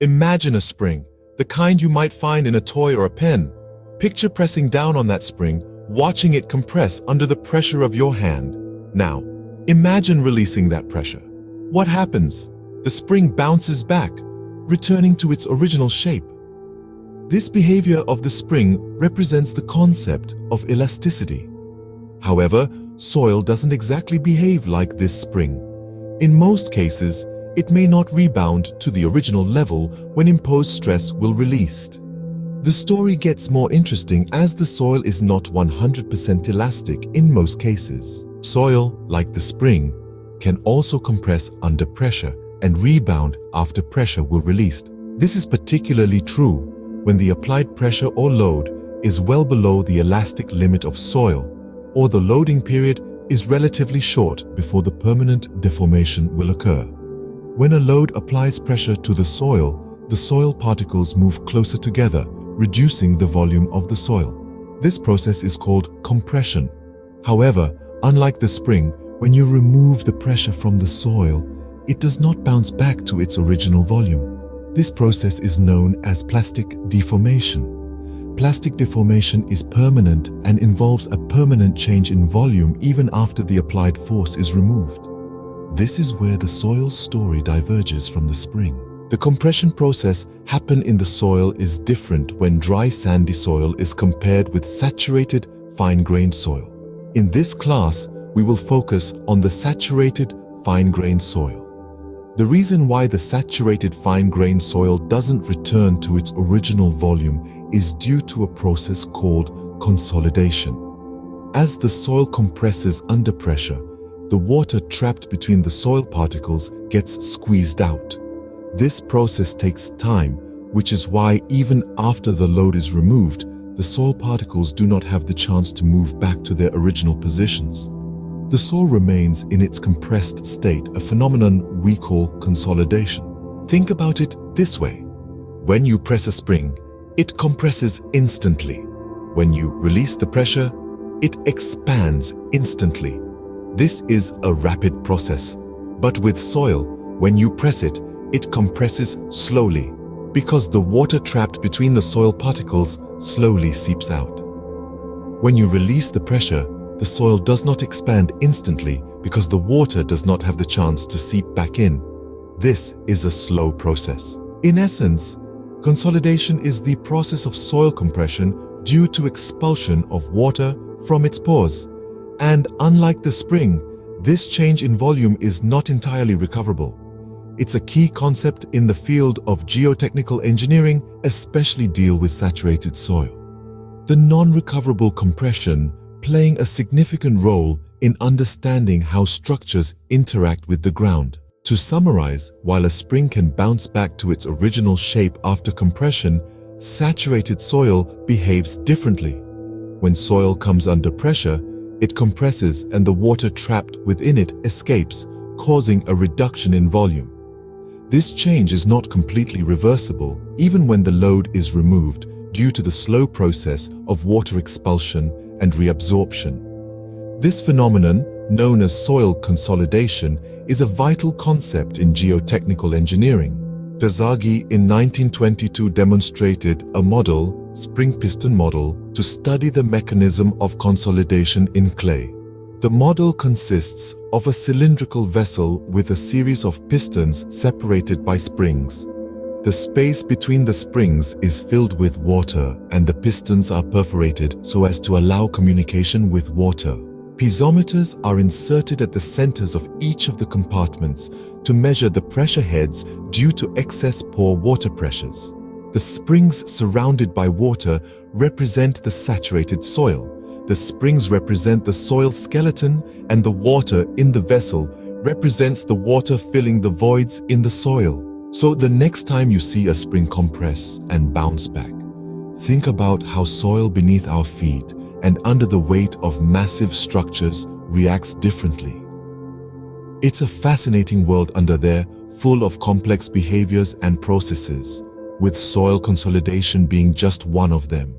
Imagine a spring, the kind you might find in a toy or a pen. Picture pressing down on that spring, watching it compress under the pressure of your hand. Now, imagine releasing that pressure. What happens? The spring bounces back, returning to its original shape. This behavior of the spring represents the concept of elasticity. However, soil doesn't exactly behave like this spring. In most cases, it may not rebound to the original level when imposed stress will released. The story gets more interesting as the soil is not 100% elastic in most cases. Soil, like the spring, can also compress under pressure and rebound after pressure will released. This is particularly true when the applied pressure or load is well below the elastic limit of soil, or the loading period is relatively short before the permanent deformation will occur. When a load applies pressure to the soil particles move closer together, reducing the volume of the soil. This process is called compression. However, unlike the spring, when you remove the pressure from the soil, it does not bounce back to its original volume. This process is known as plastic deformation. Plastic deformation is permanent and involves a permanent change in volume even after the applied force is removed. This is where the soil's story diverges from the spring. The compression process happening in the soil is different when dry sandy soil is compared with saturated fine-grained soil. In this class, we will focus on the saturated fine-grained soil. The reason why the saturated fine-grained soil doesn't return to its original volume is due to a process called consolidation. As the soil compresses under pressure, the water trapped between the soil particles gets squeezed out. This process takes time, which is why even after the load is removed, the soil particles do not have the chance to move back to their original positions. The soil remains in its compressed state, a phenomenon we call consolidation. Think about it this way. When you press a spring, it compresses instantly. When you release the pressure, it expands instantly. This is a rapid process. But with soil, when you press it, it compresses slowly because the water trapped between the soil particles slowly seeps out. When you release the pressure, the soil does not expand instantly because the water does not have the chance to seep back in. This is a slow process. In essence, consolidation is the process of soil compression due to expulsion of water from its pores. And unlike the spring, this change in volume is not entirely recoverable. It's a key concept in the field of geotechnical engineering, especially deal with saturated soil. The non-recoverable compression playing a significant role in understanding how structures interact with the ground. To summarize, while a spring can bounce back to its original shape after compression, saturated soil behaves differently. When soil comes under pressure, it compresses and the water trapped within it escapes, causing a reduction in volume. This change is not completely reversible, even when the load is removed, due to the slow process of water expulsion and reabsorption. This phenomenon, known as soil consolidation, is a vital concept in geotechnical engineering. Terzaghi in 1922 demonstrated a model, spring-piston model, to study the mechanism of consolidation in clay. The model consists of a cylindrical vessel with a series of pistons separated by springs. The space between the springs is filled with water and the pistons are perforated so as to allow communication with water. Piezometers are inserted at the centers of each of the compartments to measure the pressure heads due to excess pore water pressures. The springs surrounded by water represent the saturated soil. The springs represent the soil skeleton, and the water in the vessel represents the water filling the voids in the soil. So the next time you see a spring compress and bounce back, think about how soil beneath our feet and under the weight of massive structures reacts differently. It's a fascinating world under there, full of complex behaviors and processes, with soil consolidation being just one of them.